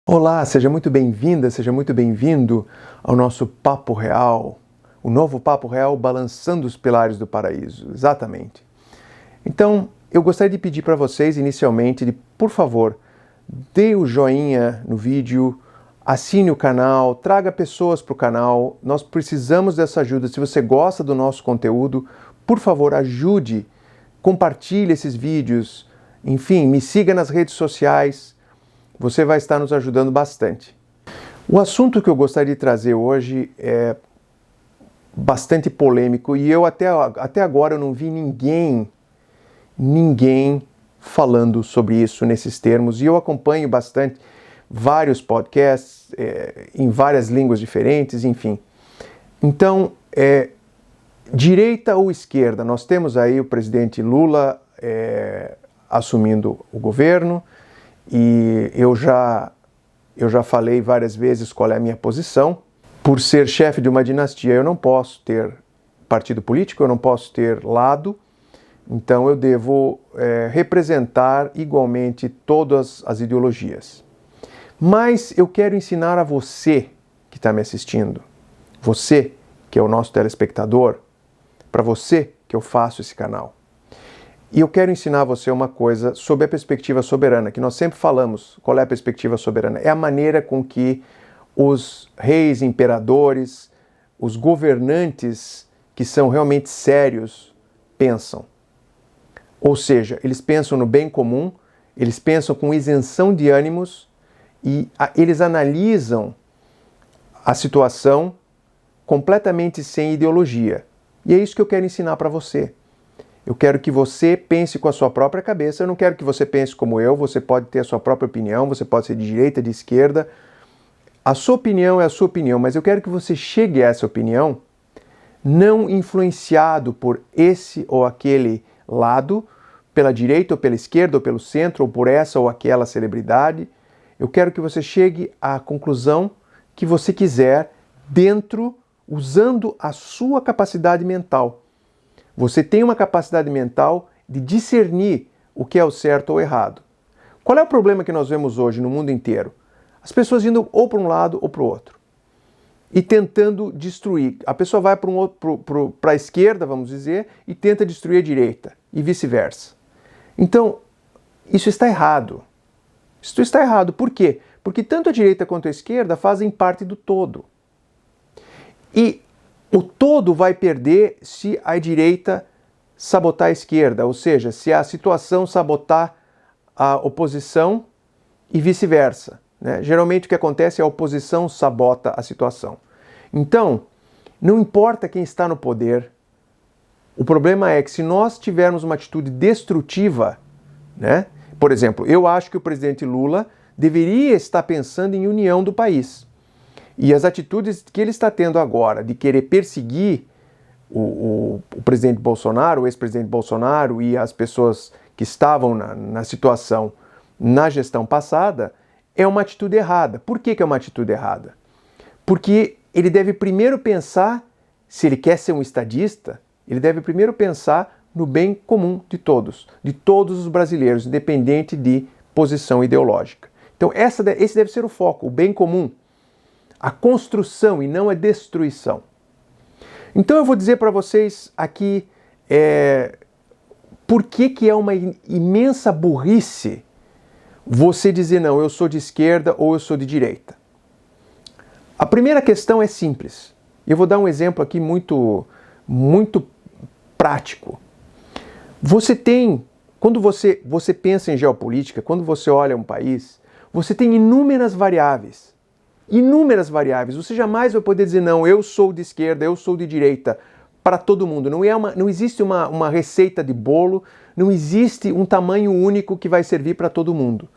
Olá, seja muito bem-vinda, seja muito bem-vindo ao nosso Papo Real, o novo Papo Real balançando os pilares do paraíso, exatamente. Então, eu gostaria de pedir para vocês, inicialmente, por favor, dê o joinha no vídeo, assine o canal, traga pessoas para o canal, nós precisamos dessa ajuda. Se você gosta do nosso conteúdo, por favor, ajude, compartilhe esses vídeos, enfim, me siga nas redes sociais. Você vai estar nos ajudando bastante. O assunto que eu gostaria de trazer hoje é bastante polêmico e eu até agora eu não vi ninguém falando sobre isso nesses termos, e eu acompanho bastante vários podcasts em várias línguas diferentes, enfim. Então, direita ou esquerda? Nós temos aí o presidente Lula assumindo o governo. E eu já falei várias vezes qual é a minha posição. Por ser chefe de uma dinastia, eu não posso ter partido político, eu não posso ter lado, então eu devo representar igualmente todas as ideologias. Mas eu quero ensinar a você que está me assistindo, você que é o nosso telespectador, para você que eu faço esse canal. E eu quero ensinar você uma coisa sobre a perspectiva soberana, que nós sempre falamos. Qual é a perspectiva soberana? É a maneira com que os reis, imperadores, os governantes que são realmente sérios pensam. Ou seja, eles pensam no bem comum, eles pensam com isenção de ânimos e eles analisam a situação completamente sem ideologia. E é isso que eu quero ensinar para você. Eu quero que você pense com a sua própria cabeça, eu não quero que você pense como eu, você pode ter a sua própria opinião, você pode ser de direita, de esquerda. A sua opinião é a sua opinião, mas eu quero que você chegue a essa opinião não influenciado por esse ou aquele lado, pela direita ou pela esquerda ou pelo centro, ou por essa ou aquela celebridade. Eu quero que você chegue à conclusão que você quiser usando a sua capacidade mental. Você tem uma capacidade mental de discernir o que é o certo ou o errado. Qual é o problema que nós vemos hoje no mundo inteiro? As pessoas indo ou para um lado ou para o outro. E tentando destruir. A pessoa vai para a esquerda, vamos dizer, e tenta destruir a direita. E vice-versa. Então, isso está errado. Isso está errado. Por quê? Porque tanto a direita quanto a esquerda fazem parte do todo. E o todo vai perder se a direita sabotar a esquerda, ou seja, se a situação sabotar a oposição e vice-versa, né? Geralmente o que acontece é a oposição sabota a situação. Então, não importa quem está no poder, o problema é que se nós tivermos uma atitude destrutiva, né? Por exemplo, eu acho que o presidente Lula deveria estar pensando em união do país. E as atitudes que ele está tendo agora de querer perseguir o presidente Bolsonaro, o ex-presidente Bolsonaro e as pessoas que estavam na situação na gestão passada, é uma atitude errada. Por que é uma atitude errada? Porque ele deve primeiro pensar, se ele quer ser um estadista, ele deve primeiro pensar no bem comum de todos os brasileiros, independente de posição ideológica. Então esse deve ser o foco, o bem comum. A construção e não a destruição. Então eu vou dizer para vocês aqui por que é uma imensa burrice você dizer não, eu sou de esquerda ou eu sou de direita. A primeira questão é simples. Eu vou dar um exemplo aqui muito prático. Quando você pensa em geopolítica, quando você olha um país, você tem inúmeras variáveis. Você jamais vai poder dizer não, eu sou de esquerda, eu sou de direita para todo mundo. Não existe uma receita de bolo, não existe um tamanho único que vai servir para todo mundo.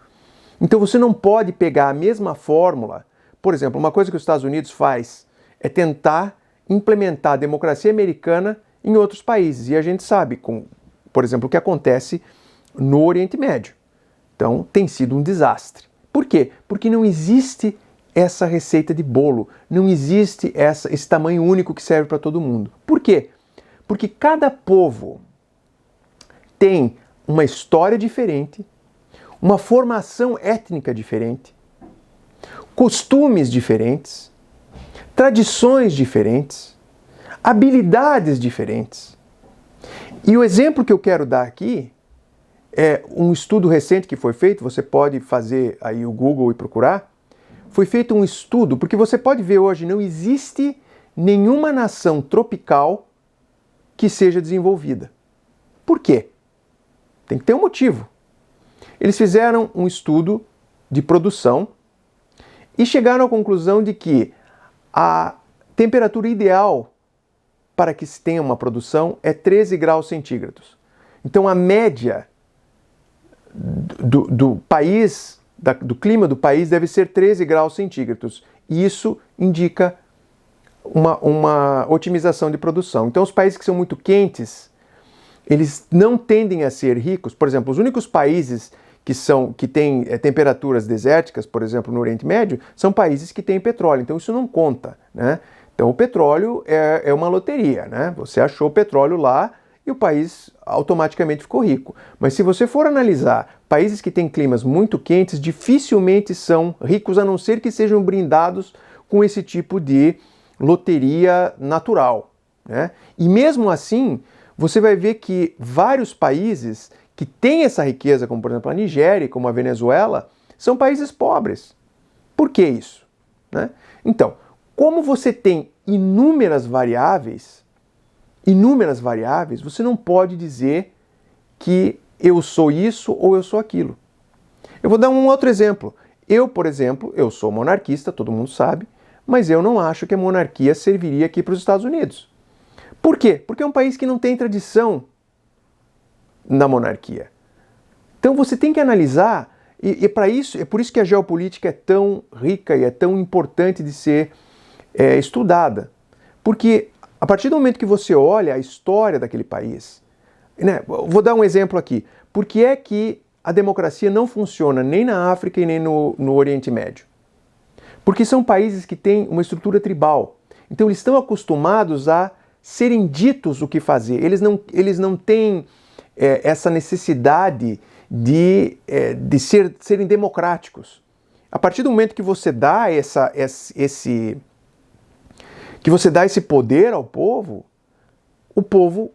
Então você não pode pegar a mesma fórmula. Por exemplo, uma coisa que os Estados Unidos faz é tentar implementar a democracia americana em outros países. E a gente sabe, por exemplo, o que acontece no Oriente Médio. Então tem sido um desastre. Por quê? Porque não existe essa receita de bolo, não existe esse tamanho único que serve para todo mundo. Por quê? Porque cada povo tem uma história diferente, uma formação étnica diferente, costumes diferentes, tradições diferentes, habilidades diferentes. E o exemplo que eu quero dar aqui é um estudo recente que foi feito, você pode fazer aí o Google e procurar. Foi feito um estudo, porque você pode ver hoje, não existe nenhuma nação tropical que seja desenvolvida. Por quê? Tem que ter um motivo. Eles fizeram um estudo de produção e chegaram à conclusão de que a temperatura ideal para que se tenha uma produção é 13 graus centígrados. Então a média do país, do clima do país deve ser 13 graus centígrados. E isso indica uma otimização de produção. Então os países que são muito quentes, eles não tendem a ser ricos. Por exemplo, os únicos países que têm temperaturas desérticas, por exemplo, no Oriente Médio, são países que têm petróleo. Então isso não conta, né? Então o petróleo é uma loteria, né? Você achou petróleo lá e o país automaticamente ficou rico. Mas se você for analisar países que têm climas muito quentes, dificilmente são ricos, a não ser que sejam brindados com esse tipo de loteria natural, né? E mesmo assim, você vai ver que vários países que têm essa riqueza, como por exemplo a Nigéria, como a Venezuela, são países pobres. Por que isso? Né? Então, como você tem inúmeras variáveis, você não pode dizer que eu sou isso ou eu sou aquilo. Eu vou dar um outro exemplo. Eu, por exemplo, eu sou monarquista, todo mundo sabe, mas eu não acho que a monarquia serviria aqui para os Estados Unidos. Por quê? Porque é um país que não tem tradição na monarquia. Então você tem que analisar, e para isso, é por isso que a geopolítica é tão rica e é tão importante de ser estudada. Porque a partir do momento que você olha a história daquele país, né, vou dar um exemplo aqui. Por que é que a democracia não funciona nem na África e nem no Oriente Médio? Porque são países que têm uma estrutura tribal. Então eles estão acostumados a serem ditos o que fazer. Eles não têm essa necessidade de serem democráticos. A partir do momento que você dá esse poder ao povo, o povo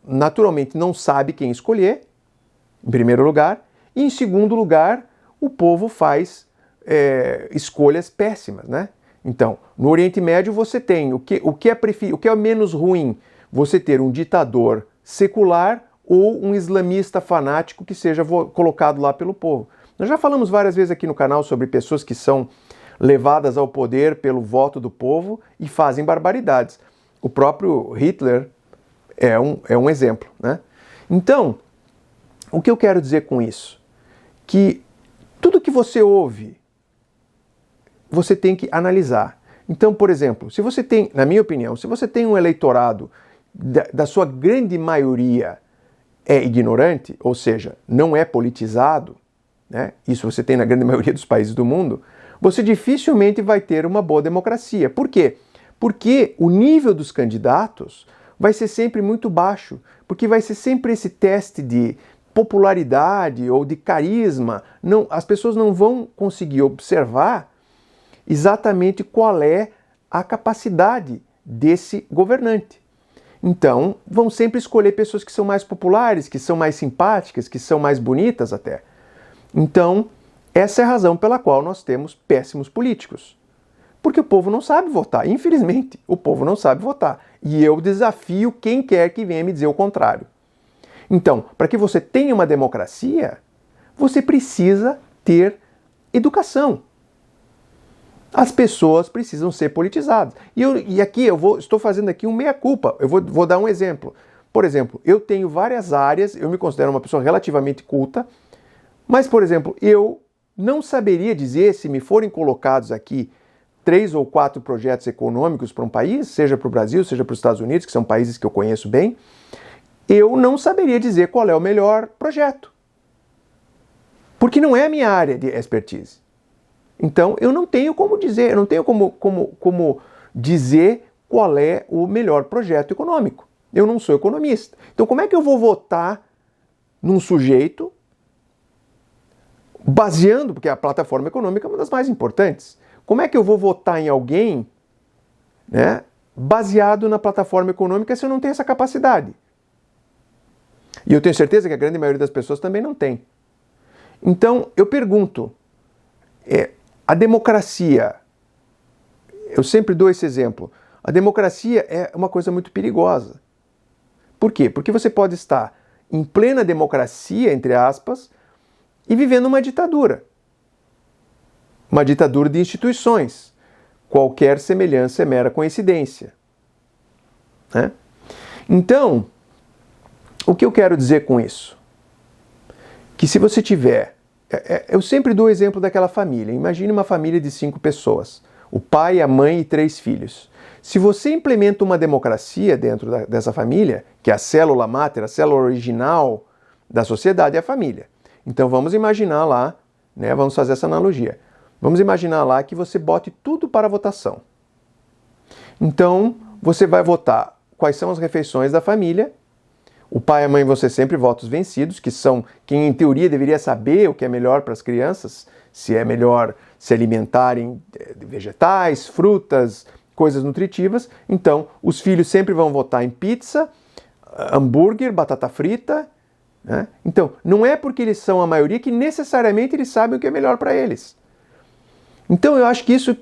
naturalmente não sabe quem escolher, em primeiro lugar, e em segundo lugar, o povo faz escolhas péssimas, né? Então, no Oriente Médio você tem o que é menos ruim, você ter um ditador secular ou um islamista fanático que seja colocado lá pelo povo. Nós já falamos várias vezes aqui no canal sobre pessoas que são levadas ao poder pelo voto do povo e fazem barbaridades. O próprio Hitler é um exemplo, né? Então, o que eu quero dizer com isso? Que tudo que você ouve, você tem que analisar. Então, por exemplo, se você tem, na minha opinião, se você tem um eleitorado da sua grande maioria é ignorante, ou seja, não é politizado, né? Isso você tem na grande maioria dos países do mundo, você dificilmente vai ter uma boa democracia. Por quê? Porque o nível dos candidatos vai ser sempre muito baixo, porque vai ser sempre esse teste de popularidade ou de carisma. As pessoas não vão conseguir observar exatamente qual é a capacidade desse governante. Então, vão sempre escolher pessoas que são mais populares, que são mais simpáticas, que são mais bonitas até. Então, essa é a razão pela qual nós temos péssimos políticos. Porque o povo não sabe votar. Infelizmente, o povo não sabe votar. E eu desafio quem quer que venha me dizer o contrário. Então, para que você tenha uma democracia, você precisa ter educação. As pessoas precisam ser politizadas. E aqui estou fazendo aqui um meia-culpa. Eu vou dar um exemplo. Por exemplo, eu tenho várias áreas, eu me considero uma pessoa relativamente culta, mas, por exemplo, eu não saberia dizer, se me forem colocados aqui 3 ou 4 projetos econômicos para um país, seja para o Brasil, seja para os Estados Unidos, que são países que eu conheço bem, eu não saberia dizer qual é o melhor projeto. Porque não é a minha área de expertise. Então, eu não tenho como dizer, eu não tenho como dizer qual é o melhor projeto econômico. Eu não sou economista. Então, como é que eu vou votar num sujeito baseando, porque a plataforma econômica é uma das mais importantes. como é que eu vou votar em alguém, né, baseado na plataforma econômica se eu não tenho essa capacidade? E eu tenho certeza que a grande maioria das pessoas também não tem. Então, eu pergunto, a democracia, eu sempre dou esse exemplo, a democracia é uma coisa muito perigosa. Por quê? Porque você pode estar em plena democracia, entre aspas, e vivendo uma ditadura. Uma ditadura de instituições. Qualquer semelhança é mera coincidência. Né? Então, o que eu quero dizer com isso? Que se você tiver... eu sempre dou o exemplo daquela família. Imagine uma família de 5 pessoas. O pai, a mãe e 3 filhos. Se você implementa uma democracia dentro dessa família, que é a célula máter, a célula original da sociedade é a família. Então vamos imaginar lá, né, vamos fazer essa analogia. Vamos imaginar lá que você bote tudo para votação. Então você vai votar quais são as refeições da família. O pai e a mãe vão ser sempre votos vencidos, que são quem em teoria deveria saber o que é melhor para as crianças, se é melhor se alimentarem de vegetais, frutas, coisas nutritivas. Então, os filhos sempre vão votar em pizza, hambúrguer, batata frita. Né? Então, não é porque eles são a maioria que necessariamente eles sabem o que é melhor para eles. Então, eu acho que isso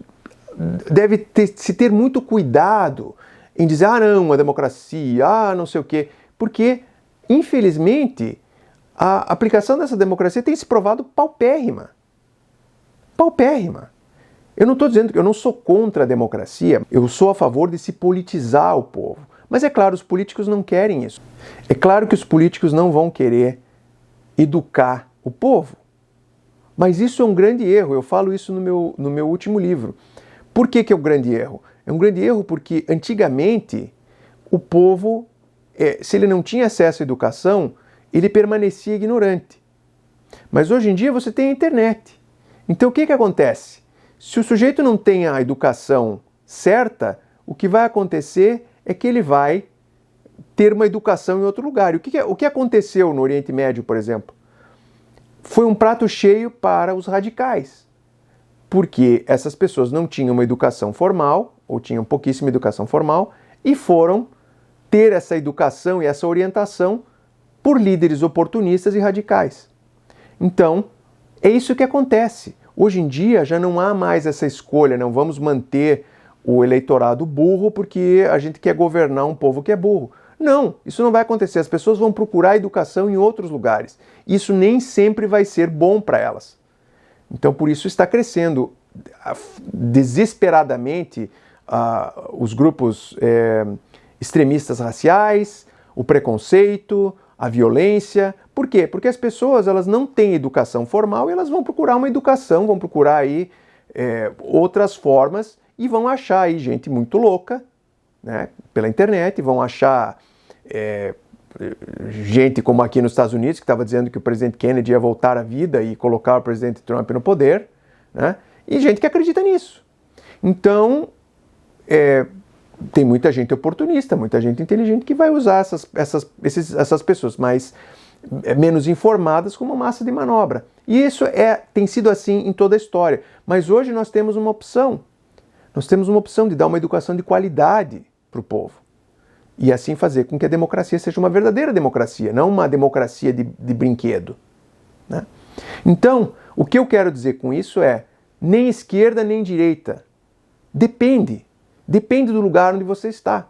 deve se ter muito cuidado em dizer, não, a democracia, não sei o quê. Porque, infelizmente, a aplicação dessa democracia tem se provado paupérrima. Paupérrima. Eu não estou dizendo que eu não sou contra a democracia, eu sou a favor de se politizar o povo. Mas é claro, os políticos não querem isso. É claro que os políticos não vão querer educar o povo. Mas isso é um grande erro, eu falo isso no meu último livro. Por que é um grande erro? É um grande erro porque antigamente o povo, se ele não tinha acesso à educação, ele permanecia ignorante. Mas hoje em dia você tem a internet. Então o que acontece? Se o sujeito não tem a educação certa, o que vai acontecer é que ele vai ter uma educação em outro lugar. E o que aconteceu no Oriente Médio, por exemplo? Foi um prato cheio para os radicais. Porque essas pessoas não tinham uma educação formal, ou tinham pouquíssima educação formal, e foram ter essa educação e essa orientação por líderes oportunistas e radicais. Então, é isso que acontece. Hoje em dia já não há mais essa escolha, não vamos manter o eleitorado burro porque a gente quer governar um povo que é burro. Não, isso não vai acontecer. As pessoas vão procurar educação em outros lugares. Isso nem sempre vai ser bom para elas. Então, por isso está crescendo desesperadamente os grupos extremistas raciais, o preconceito, a violência. Por quê? Porque as pessoas elas não têm educação formal e elas vão procurar uma educação, vão procurar aí outras formas e vão achar aí gente muito louca, né, pela internet, vão achar gente como aqui nos Estados Unidos, que estava dizendo que o presidente Kennedy ia voltar à vida e colocar o presidente Trump no poder, né, e gente que acredita nisso. Então, tem muita gente oportunista, muita gente inteligente que vai usar essas pessoas mais menos informadas como massa de manobra. E isso tem sido assim em toda a história. Mas hoje nós temos uma opção. Nós temos uma opção de dar uma educação de qualidade para o povo. E assim fazer com que a democracia seja uma verdadeira democracia, não uma democracia de brinquedo. Né? Então, o que eu quero dizer com isso é, nem esquerda nem direita. Depende do lugar onde você está.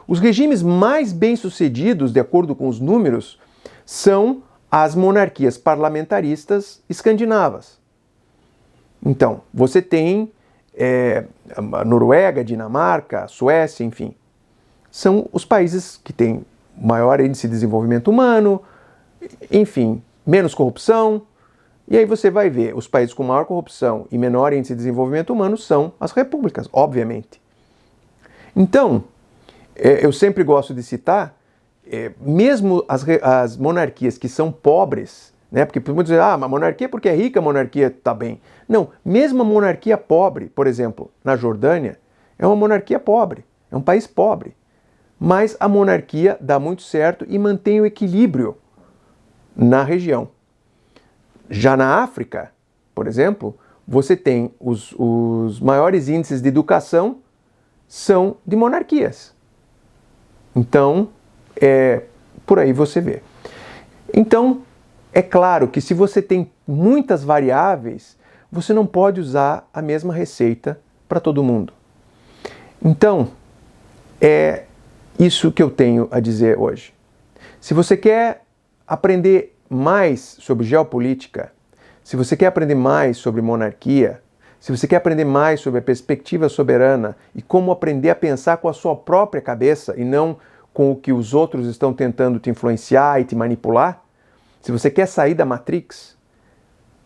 Os regimes mais bem-sucedidos, de acordo com os números, são as monarquias parlamentaristas escandinavas. Então, você tem a Noruega, a Dinamarca, a Suécia, enfim. São os países que têm maior índice de desenvolvimento humano, enfim, menos corrupção. E aí você vai ver, os países com maior corrupção e menor índice de desenvolvimento humano são as repúblicas, obviamente. Então, eu sempre gosto de citar, mesmo as monarquias que são pobres, né, porque podemos dizer, a monarquia porque é rica, a monarquia está bem. Não, mesmo a monarquia pobre, por exemplo, na Jordânia, é uma monarquia pobre, é um país pobre. Mas a monarquia dá muito certo e mantém o equilíbrio na região. Já na África, por exemplo, você tem os maiores índices de educação são de monarquias. Então, por aí você vê. Então, é claro que se você tem muitas variáveis, você não pode usar a mesma receita para todo mundo. Então, é isso que eu tenho a dizer hoje. Se você quer aprender mais sobre geopolítica, se você quer aprender mais sobre monarquia, se você quer aprender mais sobre a perspectiva soberana e como aprender a pensar com a sua própria cabeça e não com o que os outros estão tentando te influenciar e te manipular, se você quer sair da Matrix,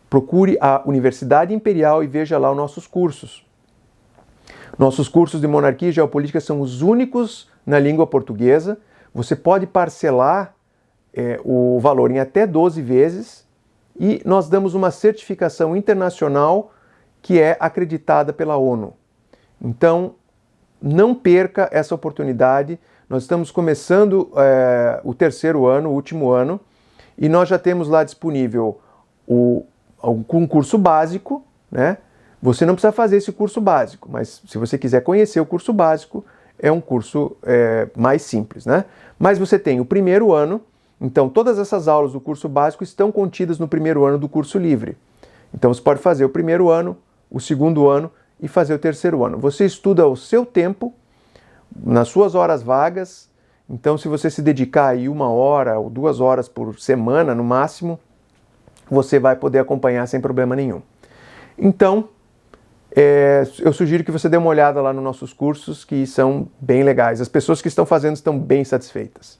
procure a Universidade Imperial e veja lá os nossos cursos. Nossos cursos de monarquia e geopolítica são os únicos na língua portuguesa. Você pode parcelar o valor em até 12 vezes e nós damos uma certificação internacional que é acreditada pela ONU. Então, não perca essa oportunidade. Nós estamos começando o terceiro ano, o último ano, e nós já temos lá disponível um curso básico, né? Você não precisa fazer esse curso básico, mas se você quiser conhecer o curso básico, é um curso mais simples, né? Mas você tem o primeiro ano, então todas essas aulas do curso básico estão contidas no primeiro ano do curso livre. Então você pode fazer o primeiro ano, o segundo ano e fazer o terceiro ano. Você estuda ao seu tempo, nas suas horas vagas. Então se você se dedicar aí 1 hora ou 2 horas por semana no máximo, você vai poder acompanhar sem problema nenhum. Então, eu sugiro que você dê uma olhada lá nos nossos cursos, que são bem legais. As pessoas que estão fazendo estão bem satisfeitas.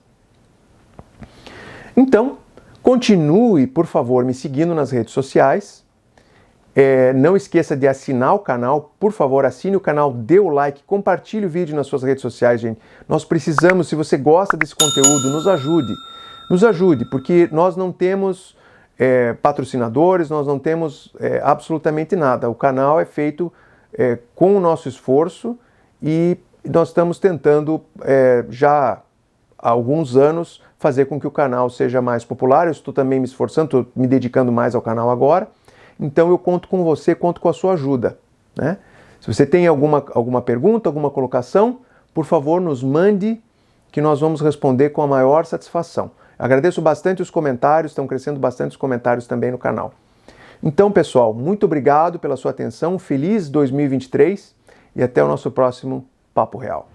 Então, continue, por favor, me seguindo nas redes sociais. Não esqueça de assinar o canal. Por favor, assine o canal, dê o like, compartilhe o vídeo nas suas redes sociais, gente. Nós precisamos, se você gosta desse conteúdo, nos ajude. Nos ajude, porque nós não temos patrocinadores, nós não temos absolutamente nada. O canal é feito com o nosso esforço e nós estamos tentando já há alguns anos fazer com que o canal seja mais popular. Eu estou também me esforçando, estou me dedicando mais ao canal agora. Então eu conto com você, conto com a sua ajuda, né? Se você tem alguma pergunta, alguma colocação, por favor nos mande que nós vamos responder com a maior satisfação. Agradeço bastante os comentários, estão crescendo bastante os comentários também no canal. Então, pessoal, muito obrigado pela sua atenção, feliz 2023 e até o nosso próximo Papo Real.